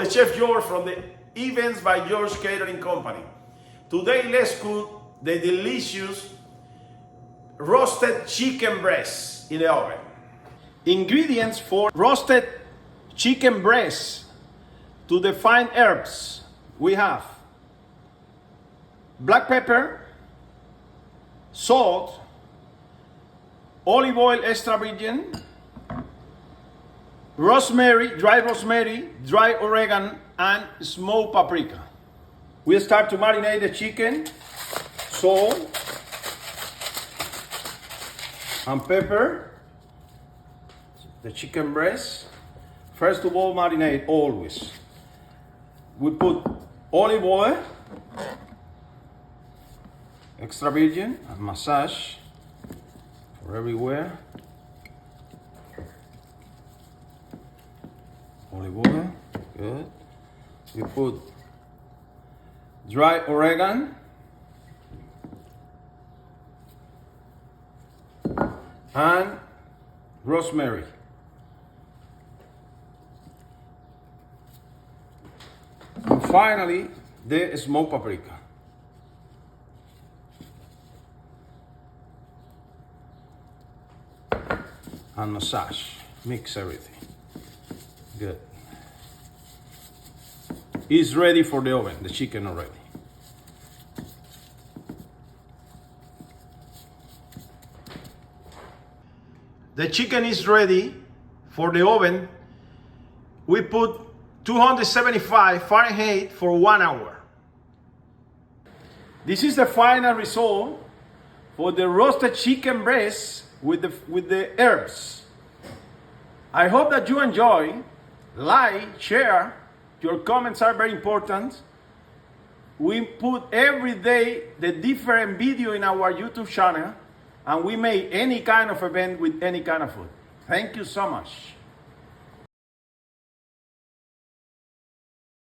the Chef George from the Events by George Catering Company. Today, let's cook the delicious roasted chicken breast in the oven. Ingredients for roasted chicken breast. To the fine herbs, we have black pepper, salt, olive oil extra virgin, rosemary, dry oregano, and smoked paprika. We'll start to marinate the chicken, salt, and pepper, the chicken breast. First of all, marinate always. We put olive oil, extra virgin, and massage for everywhere. Olive oil, good. We put dry oregano and rosemary. And finally, the smoked paprika. And massage. Mix everything. Good. It's ready for the oven, the chicken already. The chicken is ready for the oven. We put 275 Fahrenheit for 1 hour. This is the final result for the roasted chicken breast with the herbs. I hope that you enjoy. Like, share. Your comments are very important. We put every day the different video in our YouTube channel, and we make any kind of event with any kind of food. Thank you so much.